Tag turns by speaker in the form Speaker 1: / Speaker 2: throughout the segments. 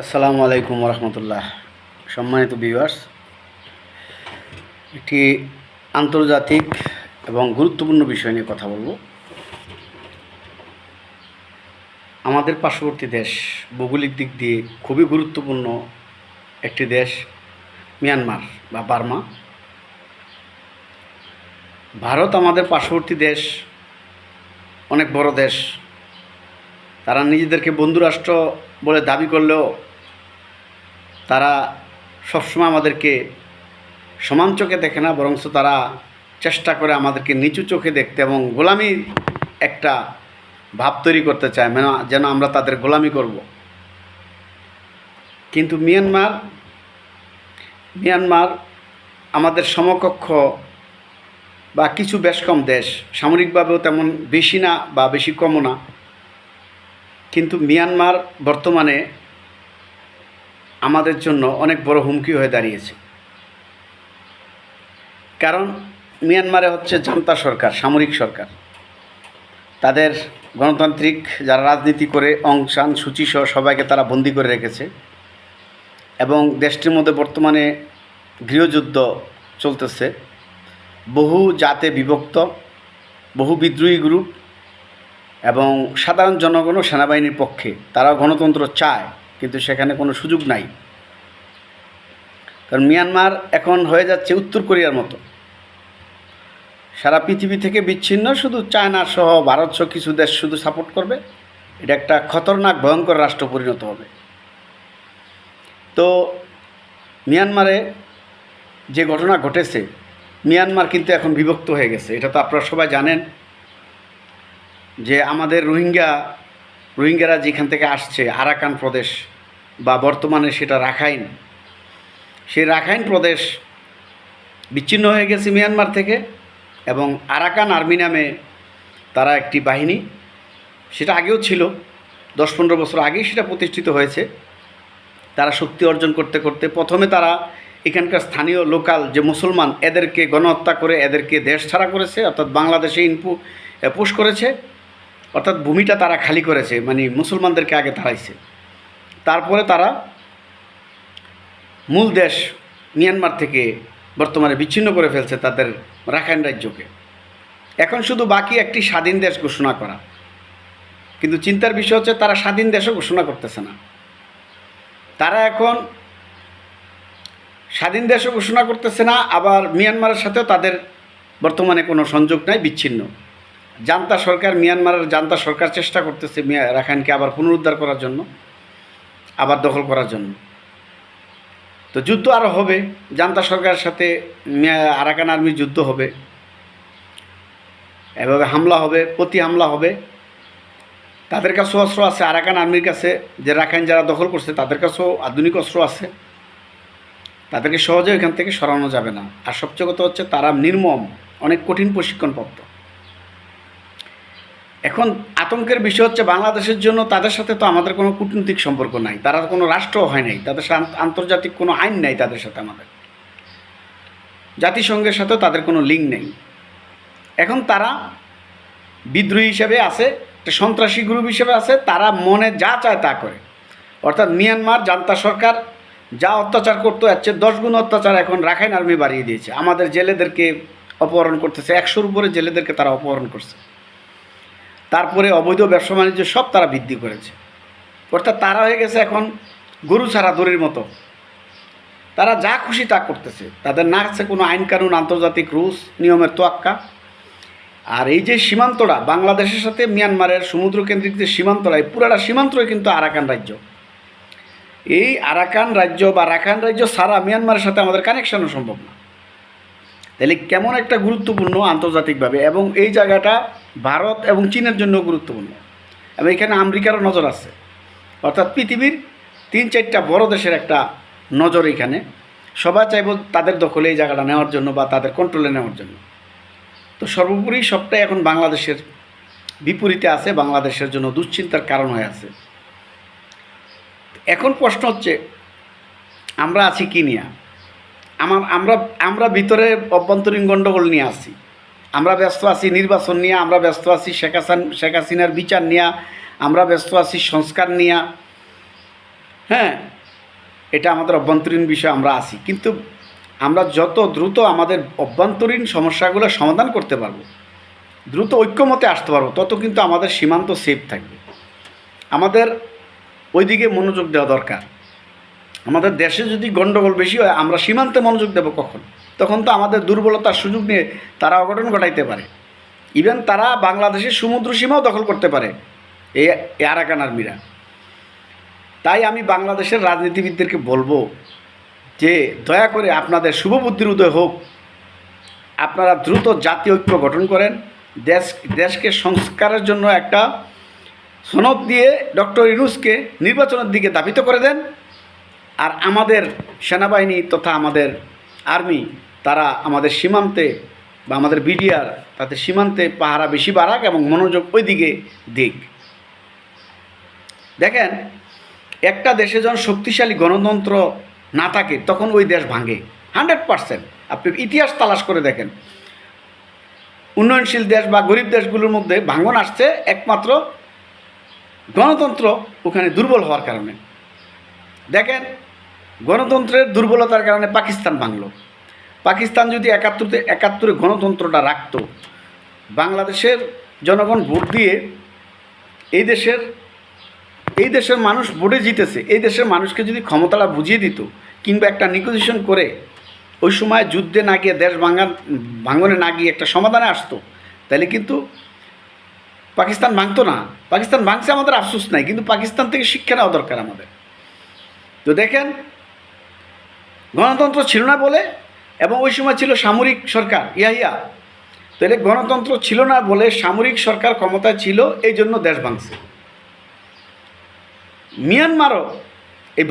Speaker 1: আসসালামু আলাইকুম রহমতুল্লাহ। সম্মানিত ভিউয়ার্স, একটি আন্তর্জাতিক এবং গুরুত্বপূর্ণ বিষয় নিয়ে কথা বলবো। আমাদের পার্শ্ববর্তী দেশ, ভৌগোলিক দিক দিয়ে খুবই গুরুত্বপূর্ণ একটি দেশ মিয়ানমার বা বার্মা। ভারত আমাদের পার্শ্ববর্তী দেশ, অনেক বড় দেশ। তারা নিজেদেরকে বন্ধুরাষ্ট্র বলে দাবি করলেও তারা সবসময় আমাদেরকে সমান চোখে দেখে না, বরঞ্চ তারা চেষ্টা করে আমাদেরকে নিচু চোখে দেখতে এবং গোলামির একটা ভাব তৈরি করতে চায়, যেন আমরা তাদের গোলামি করব। কিন্তু মিয়ানমার আমাদের সমকক্ষ বা কিছু বেশ কম দেশ, সামরিকভাবেও তেমন বেশি না বা বেশি কমও না। কিন্তু মিয়ানমার বর্তমানে আমাদের জন্য অনেক বড় হুমকি হয়ে দাঁড়িয়েছে। কারণ মিয়ানমারে হচ্ছে জান্তা সরকার, সামরিক সরকার। তাদের গণতান্ত্রিক যারা রাজনীতি করে অং সান সূচি সহ সবাইকে তারা বন্দি করে রেখেছে এবং দেশটির মধ্যে বর্তমানে গৃহযুদ্ধ চলতেছে। বহু জাতে বিভক্ত, বহু বিদ্রোহী গ্রুপ এবং সাধারণ জনগণও সেনাবাহিনীর পক্ষে। তারা গণতন্ত্র চায়, কিন্তু সেখানে কোনো সুযোগ নাই। কারণ মিয়ানমার এখন হয়ে যাচ্ছে উত্তর কোরিয়ার মতো, সারা পৃথিবী থেকে বিচ্ছিন্ন, শুধু চায়না সহ ভারত সহ কিছু দেশ শুধু সাপোর্ট করবে। এটা একটা খতরনাক ভয়ঙ্কর রাষ্ট্র পরিণত হবে। তো মিয়ানমারে যে ঘটনা ঘটেছে, মিয়ানমার কিন্তু এখন বিভক্ত হয়ে গেছে। এটা তো আপনারা সবাই জানেন যে আমাদের রোহিঙ্গারা যেখান থেকে আসছে, আরাকান প্রদেশ বা বর্তমানে সেটা রাখাইন, সেই রাখাইন প্রদেশ বিচ্ছিন্ন হয়ে গেছে মিয়ানমার থেকে। এবং আরাকান আর্মি নামে তারা একটি বাহিনী, সেটা আগেও ছিল, 10-15 বছর আগেই সেটা প্রতিষ্ঠিত হয়েছে। তারা শক্তি অর্জন করতে করতে প্রথমে তারা এখানকার স্থানীয় লোকাল যে মুসলমান, এদেরকে গণহত্যা করে এদেরকে দেশ ছাড়া করেছে, অর্থাৎ বাংলাদেশে পুশ করেছে, অর্থাৎ ভূমিটা তারা খালি করেছে, মানে মুসলমানদেরকে আগে তাড়াইছে। তারপরে তারা মূল দেশ মিয়ানমার থেকে বর্তমানে বিচ্ছিন্ন করে ফেলছে তাদের রাখাইন রাজ্যকে। এখন শুধু বাকি একটি স্বাধীন দেশ ঘোষণা করা। কিন্তু চিন্তার বিষয় হচ্ছে তারা স্বাধীন দেশও ঘোষণা করতেছে না। তারা এখন স্বাধীন দেশও ঘোষণা করতেছে না, আবার মিয়ানমারের সাথেও তাদের বর্তমানে কোনো সংযোগ নাই, বিচ্ছিন্ন। জান্তা সরকার, মিয়ানমারের জান্তা সরকার চেষ্টা করতেছে রাখাইনকে আবার পুনরুদ্ধার করার জন্য, আবার দখল করার জন্য। তো যুদ্ধ আরও হবে, জান্তা সরকারের সাথে আরাকান আর্মির যুদ্ধ হবে, এভাবে হামলা হবে, প্রতি হামলা হবে। তাদের কাছেও অস্ত্র আছে, আরাকান আর্মির কাছে, যে রাখাইন যারা দখল করছে তাদের কাছেও আধুনিক অস্ত্র আছে। তাদেরকে সহজে এখান থেকে সরানো যাবে না। আর সবচেয়ে কথা হচ্ছে তারা নির্মম, অনেক কঠিন প্রশিক্ষণপ্রাপ্ত। এখন আতঙ্কের বিষয় হচ্ছে বাংলাদেশের জন্য তাদের সাথে তো আমাদের কোনো কূটনৈতিক সম্পর্ক নাই, তারা কোনো রাষ্ট্র হয় নাই, তাদের আন্তর্জাতিক কোনো আইন নাই তাদের সাথে, আমাদের জাতিসংঘের সাথেও তাদের কোনো লিঙ্ক নেই। এখন তারা বিদ্রোহী হিসেবে আছে, একটা সন্ত্রাসী গ্রুপ হিসেবে আছে, তারা মনে যা চায় তা করে। অর্থাৎ মিয়ানমার জান্তা সরকার যা অত্যাচার করতো এর চেয়ে 10 গুণ অত্যাচার এখন রাখাইন আর্মি বাড়িয়ে দিয়েছে। আমাদের জেলেদেরকে অপহরণ করতেছে, 100-র উপরে জেলেদেরকে তারা অপহরণ করছে। তারপরে অবৈধ ব্যবসা বাণিজ্য সব তারা বৃদ্ধি করেছে। অর্থাৎ তারা হয়ে গেছে এখন গরু ছাড়া দড়ির মতো, তারা যা খুশি তা করতেছে। তাদের না আছে কোনো আইন কানুন, আন্তর্জাতিক রুলস নিয়মের তোয়াক্কা। আর এই যে সীমান্তটা বাংলাদেশের সাথে মিয়ানমারের সমুদ্রকেন্দ্রিক যে সীমান্তটা, এই পুরাটা সীমান্তই কিন্তু আরাকান রাজ্য। এই আরাকান রাজ্য বা রাখাইন রাজ্য ছাড়া মিয়ানমারের সাথে আমাদের কানেকশনও সম্ভব না। তাহলে কেমন একটা গুরুত্বপূর্ণ আন্তর্জাতিকভাবে, এবং এই জায়গাটা ভারত এবং চীনের জন্য গুরুত্বপূর্ণ, এবং এখানে আমেরিকারও নজর আছে। অর্থাৎ পৃথিবীর 3-4টা বড় দেশের একটা নজর এখানে। সবাই চাইব তাদের দখলে এই জায়গাটা নেওয়ার জন্য বা তাদের কন্ট্রোলে নেওয়ার জন্য। তো সর্বোপরি সবটাই এখন বাংলাদেশের বিপরীতে আছে, বাংলাদেশের জন্য দুশ্চিন্তার কারণ হয়ে আছে। এখন প্রশ্ন হচ্ছে আমরা আছি কি নিয়ে? আমরা ভিতরে অভ্যন্তরীণ গণ্ডগোল নিয়ে আছি, আমরা ব্যস্ত আছি নির্বাচন নিয়ে, আমরা ব্যস্ত আছি শেখ হাসিনার বিচার নিয়ে, আমরা ব্যস্ত আছি সংস্কার নিয়ে, হ্যাঁ, এটা আমাদের অভ্যন্তরীণ বিষয়, আমরা আছি, কিন্তু আমরা যত দ্রুত আমাদের অভ্যন্তরীণ সমস্যাগুলো সমাধান করতে পারবো, দ্রুত ঐক্যমতে আসতে পারবো, তত কিন্তু আমাদের সীমান্ত সেফ থাকবে। আমাদের ওইদিকে মনোযোগ দেওয়া দরকার। আমাদের দেশে যদি গণ্ডগোল বেশি হয়, আমরা সীমান্তে মনোযোগ দেবো কখন? তখন তো আমাদের দুর্বলতার সুযোগ নিয়ে তারা অঘটন ঘটাইতে পারে। ইভেন তারা বাংলাদেশের সমুদ্র সীমাও দখল করতে পারে, এই আরাকান আর্মিরা। তাই আমি বাংলাদেশের রাজনীতিবিদদেরকে বলবো যে দয়া করে আপনাদের শুভবুদ্ধির উদয় হোক, আপনারা দ্রুত জাতীয় ঐক্য গঠন করেন, দেশকে সংস্কারের জন্য একটা সনদ দিয়ে ডক্টর ইউনূসকে নির্বাচনের দিকে ধাবিত করে দেন। আর আমাদের সেনাবাহিনী তথা আমাদের আর্মি তারা আমাদের সীমান্তে বা আমাদের বিডিআর তাদের সীমান্তে পাহারা বেশি বাড়াক এবং মনোযোগ ওই দিকে দিক। দেখেন, একটা দেশে যখন শক্তিশালী গণতন্ত্র না থাকে তখন ওই দেশ ভাঙে 100%। আপনি ইতিহাস তালাশ করে দেখেন, উন্নয়নশীল দেশ বা গরিব দেশগুলোর মধ্যে ভাঙন আসছে একমাত্র গণতন্ত্র ওখানে দুর্বল হওয়ার কারণে। দেখেন, গণতন্ত্রের দুর্বলতার কারণে পাকিস্তান ভাঙল। পাকিস্তান যদি একাত্তরে গণতন্ত্রটা রাখত, বাংলাদেশের জনগণ ভোট দিয়ে এই দেশের মানুষ ভোটে জিতেছে, এই দেশের মানুষকে যদি ক্ষমতাটা বুঝিয়ে দিত কিংবা একটা নিগোসিয়েশন করে ওই সময় যুদ্ধে না গিয়ে দেশ ভাঙনে না গিয়ে একটা সমাধানে আসতো, তাহলে কিন্তু পাকিস্তান ভাঙতো না। পাকিস্তান ভাঙছে, আমাদের আফসোস নাই, কিন্তু পাকিস্তান থেকে শিক্ষা নেওয়া দরকার আমাদের। তো দেখেন, গণতন্ত্র ছিল না বলে, এবং ওই সময় ছিল সামরিক সরকার ইয়াহিয়া, তাহলে গণতন্ত্র ছিল না বলে সামরিক সরকার ক্ষমতায় ছিল, এই জন্য দেশ ভাঙছে। মিয়ানমারও এই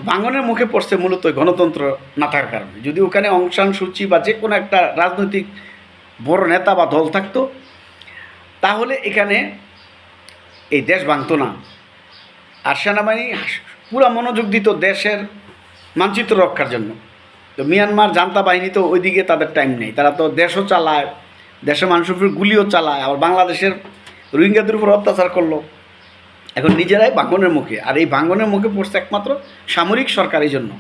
Speaker 1: ভাঙনের মুখে পড়ছে মূলত গণতন্ত্র না থাকার কারণে। যদি ওখানে অং সান সু চি বা যে কোনো একটা রাজনৈতিক বড় নেতা বা দল থাকতো, তাহলে এখানে এই দেশ ভাঙতো না। আর সেনাবাহিনী পুরা মনোযোগ দিত দেশের মানচিত্র রক্ষার জন্য। তো মিয়ানমার জান্তা বাহিনী তো ওইদিকে তাদের টাইম নেই, তারা তো দেশও চালায়, দেশের মানুষের উপর গুলিও চালায়, আবার বাংলাদেশের রোহিঙ্গাদের উপর অত্যাচার করলো। এখন নিজেরাই ভাঙনের মুখে, আর এই ভাঙনের মুখে পড়ছে একমাত্র সামরিক সরকারের জন্য।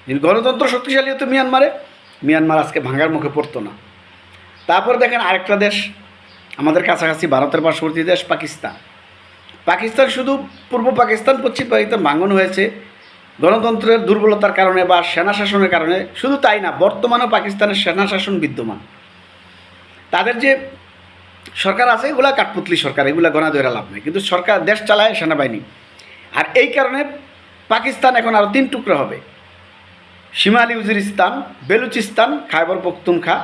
Speaker 1: যদি গণতন্ত্র শক্তিশালী হতো মিয়ানমার আজকে ভাঙার মুখে পড়তো না। তারপর দেখেন আরেকটা দেশ আমাদের কাছাকাছি, ভারতের পার্শ্ববর্তী দেশ পাকিস্তান শুধু পূর্ব পাকিস্তান পশ্চিম পাকিস্তান ভাঙন হয়েছে গণতন্ত্রের দুর্বলতার কারণে বা সেনা শাসনের কারণে। শুধু তাই না, বর্তমানেও পাকিস্তানের সেনা শাসন বিদ্যমান। তাদের যে সরকার আছে এগুলা কাঠপুতলি সরকার, এগুলা গণা ধরে লাভ নেই, কিন্তু সরকার দেশ চালায় সেনাবাহিনী। আর এই কারণে পাকিস্তান এখন আরও 3 টুকরা হবে, শিমালি উজিরিস্তান, বেলুচিস্তান, খায়বর পখতুনখা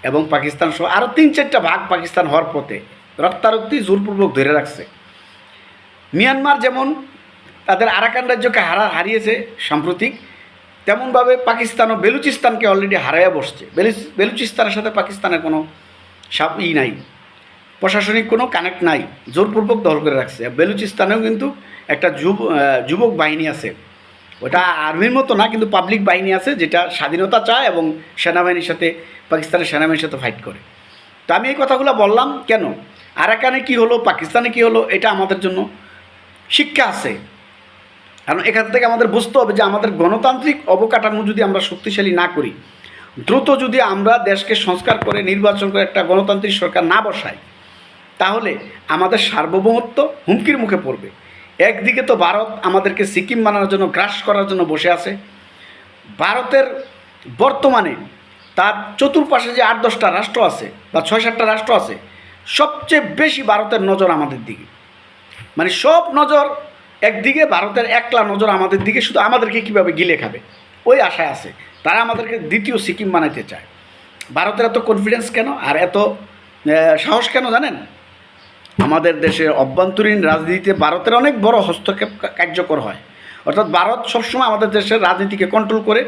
Speaker 1: এবং পাকিস্তান সহ আরও 3-4টা ভাগ পাকিস্তান হওয়ার পথে রক্তারক্তি জোরপূর্বক ধরে রাখছে। মিয়ানমার যেমন তাদের আরাকান রাজ্যকে হারিয়েছে সাম্প্রতিক, তেমনভাবে পাকিস্তান ও বেলুচিস্তানকে অলরেডি হারাইয়া বসছে। বেলুচিস্তানের সাথে পাকিস্তানের কোনো নাই, প্রশাসনিক কোনো কানেক্ট নাই, জোরপূর্বক দখল করে রাখছে। বেলুচিস্তানেও কিন্তু একটা যুবক বাহিনী আছে, ওটা আর্মির মতো না, কিন্তু পাবলিক বাহিনী আছে যেটা স্বাধীনতা চায় এবং সেনাবাহিনীর সাথে পাকিস্তানের সেনাবাহিনীর সাথে ফাইট করে। তো আমি এই কথাগুলো বললাম কেন, আরাকানে কী হলো, পাকিস্তানে কী হলো, এটা আমাদের জন্য শিক্ষা আছে। কারণ এখান থেকে আমাদের বুঝতে হবে যে আমাদের গণতান্ত্রিক অবকাঠামো যদি আমরা শক্তিশালী না করি, দ্রুত যদি আমরা দেশকে সংস্কার করে নির্বাচন করে একটা গণতান্ত্রিক সরকার না বসাই, তাহলে আমাদের সার্বভৌমত্ব হুমকির মুখে পড়বে। একদিকে তো ভারত আমাদেরকে সিকিম বানানোর জন্য, গ্রাস করার জন্য বসে আছে। ভারতের বর্তমানে তার চতুর্পাশে যে 8-10টা রাষ্ট্র আছে বা 6-7টা রাষ্ট্র আছে, সবচেয়ে বেশি ভারতের নজর আমাদের দিকে, মানে সব নজর একদিকে, ভারতের একলা নজর আমাদের দিকে, শুধু আমাদেরকে কীভাবে গিলে খাবে ওই আশায় আছে। তারা আমাদেরকে দ্বিতীয় সিকিম বানাইতে চায়। ভারতের এত কনফিডেন্স কেন আর এত সাহস কেন জানেন? আমাদের দেশের অভ্যন্তরীণ রাজনীতিতে ভারতের অনেক বড় হস্তক্ষেপ কার্যকর হয়। অর্থাৎ ভারত সবসময় আমাদের দেশের রাজনীতিকে কন্ট্রোল করে,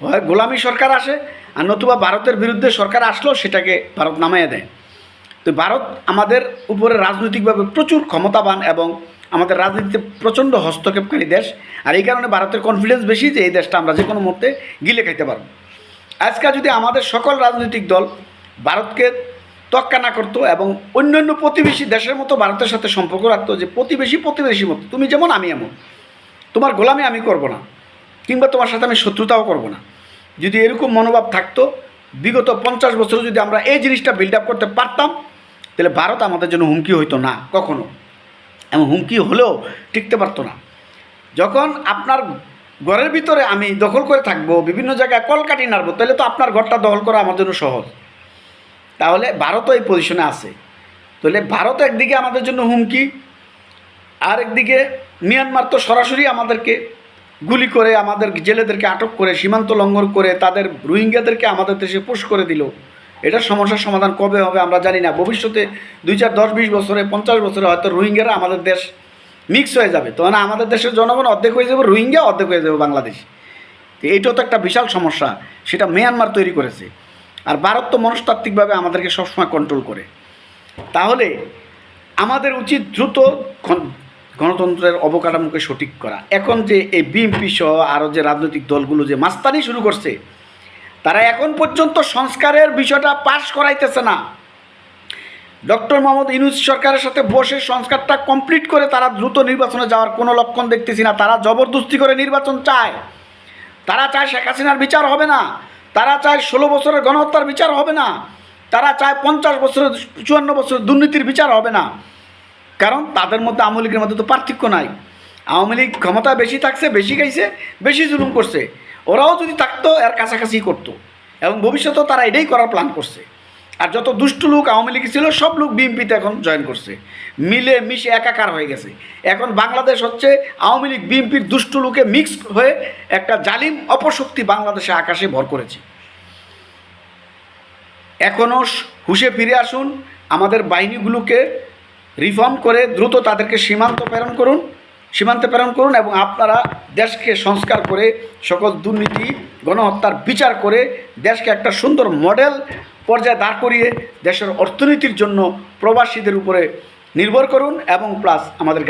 Speaker 1: হয় গোলামি সরকার আসে আর নতুবা ভারতের বিরুদ্ধে সরকার আসলেও সেটাকে ভারত নামাইয়া দেয়। তো ভারত আমাদের উপরে রাজনৈতিকভাবে প্রচুর ক্ষমতাবান এবং আমাদের রাজনীতিতে প্রচণ্ড হস্তক্ষেপকারী দেশ। আর এই কারণে ভারতের কনফিডেন্স বেশি যে এই দেশটা আমরা যে কোনো মুহূর্তে গিলে খাইতে পারবো। আজকে যদি আমাদের সকল রাজনৈতিক দল ভারতকে তোয়াক্কা না করতো এবং অন্যান্য প্রতিবেশী দেশের মতো ভারতের সাথে সম্পর্ক রাখতো, যে প্রতিবেশী মতো, তুমি যেমন আমি এমন, তোমার গোলামি আমি করব না, কিংবা তোমার সাথে আমি শত্রুতাও করব না। যদি এরকম মনোভাব থাকতো, বিগত 50 বছরে যদি আমরা এই জিনিসটা বিল্ড আপ করতে পারতাম, তাহলে ভারত আমাদের জন্য হুমকি হইতো না কখনো, এবং হুমকি হলেও টিকতে পারতো না। যখন আপনার ঘরের ভিতরে আমি দখল করে থাকবো, বিভিন্ন জায়গায় কলকাঠি নাড়বো, তাহলে তো আপনার ঘরটা দখল করা আমার জন্য সহজ। তাহলে ভারতও এই পজিশনে আছে। তাহলে ভারত একদিকে আমাদের জন্য হুমকি, আর একদিকে মিয়ানমার তো সরাসরি আমাদেরকে গুলি করে, আমাদের জেলেদেরকে আটক করে, সীমান্ত লঙ্ঘন করে, তাদের রোহিঙ্গাদেরকে আমাদের দেশে পুশ করে দিল। এটার সমস্যার সমাধান কবে হবে আমরা জানি না। ভবিষ্যতে 2, 4, 10, 20 বছরে, 50 বছরে হয়তো রোহিঙ্গারা আমাদের দেশ মিক্স হয়ে যাবে, তখন আমাদের দেশের জনগণ অর্ধেক হয়ে যাবে রোহিঙ্গা, অর্ধেক হয়ে যাবে বাংলাদেশ। তো এইটাও তো একটা বিশাল সমস্যা, সেটা মিয়ানমার তৈরি করেছে। আর ভারত তো মনস্তাত্ত্বিকভাবে আমাদেরকে সবসময় কন্ট্রোল করে। তাহলে আমাদের উচিত দ্রুত গণতন্ত্রের অবকাঠামোকে সঠিক করা। এখন যে এই বিএনপি সহ আরও যে রাজনৈতিক দলগুলো যে মাস্তানি শুরু করছে, তারা এখন পর্যন্ত সংস্কারের বিষয়টা পাশ করাইতেছে না। ডক্টর মোহাম্মদ ইউনূস সরকারের সাথে বসে সংস্কারটা কমপ্লিট করে তারা দ্রুত নির্বাচনে যাওয়ার কোনো লক্ষণ দেখতেছি না। তারা জবরদস্তি করে নির্বাচন চায়। তারা চায় শেখ হাসিনার বিচার হবে না, তারা চায় 16 বছরের গণহত্যার বিচার হবে না, তারা চায় 50 বছরের 54 বছরের দুর্নীতির বিচার হবে না। কারণ তাদের মধ্যে আওয়ামী লীগের মধ্যে তো পার্থক্য নাই। আওয়ামী লীগ ক্ষমতা বেশি থাকছে, বেশি খাইছে, বেশি জুলুম করছে। ওরাও যদি থাকতো এর কাছাকাছি করতো, এবং ভবিষ্যতেও তারা এটাই করার প্ল্যান করছে। আর যত দুষ্টু লোক আওয়ামী লীগ ছিল সব লোক বিএনপিতে এখন জয়েন করছে, মিলে মিশে একাকার হয়ে গেছে। এখন বাংলাদেশ হচ্ছে আওয়ামী লীগ বিএনপির দুষ্টু লোকে মিক্স হয়ে একটা জালিম অপশক্তি বাংলাদেশে আকাশে ভর করেছে। এখনও হুঁশে ফিরে আসুন, আমাদের বাহিনীগুলোকে রিফর্ম করে দ্রুত তাদেরকে সীমান্তে প্রেরণ করুন, এবং আপনারা দেশকে সংস্কার করে সকল দুর্নীতি গণহত্যার বিচার করে দেশকে একটা সুন্দর মডেল পর্যায়ে দাঁড় করিয়ে দেশের অর্থনীতির জন্য প্রবাসীদের উপরে নির্ভর করুন, এবং প্লাস আমাদের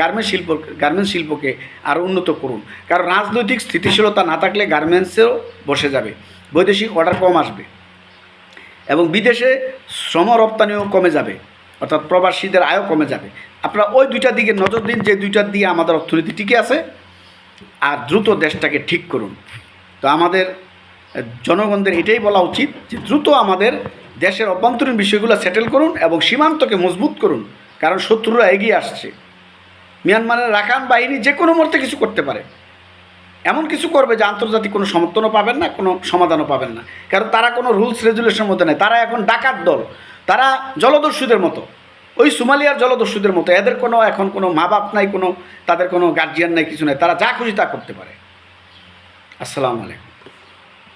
Speaker 1: গার্মেন্টস শিল্পকে আরও উন্নত করুন। কারণ রাজনৈতিক স্থিতিশীলতা না থাকলে গার্মেন্টসেও বসে যাবে, বৈদেশিক অর্ডার কম আসবে, এবং বিদেশে শ্রম রপ্তানিও কমে যাবে, অর্থাৎ প্রবাসীদের আয়ও কমে যাবে। আপনারা ওই দুইটার দিকে নজর দিন, যে দুইটার দিয়ে আমাদের অর্থনীতি টিকে আছে, আর দ্রুত দেশটাকে ঠিক করুন। তো আমাদের জনগণদের এটাই বলা উচিত যে দ্রুত আমাদের দেশের অভ্যন্তরীণ বিষয়গুলো সেটেল করুন এবং সীমান্তকে মজবুত করুন, কারণ শত্রুরা এগিয়ে আসছে। মিয়ানমারের রাখাইন বাহিনী যে কোনো মুহূর্তে কিছু করতে পারে, এমন কিছু করবে যে আন্তর্জাতিক কোনো সমর্থনও পাবেন না, কোনো সমাধানও পাবেন না। কারণ তারা কোনো রুলস রেজুলেশনের মধ্যে নেই, তারা এখন ডাকাত দল, তারা জলদস্যুদের মতো, ওই সোমালিয়ার জলদস্যুদের মতো। এদের কোনো এখন কোনো মা বাপ নাই, কোনো তাদের কোনো গার্জিয়ান নাই, কিছু নাই, তারা যা খুশি তা করতে পারে। আসসালামু আলাইকুম।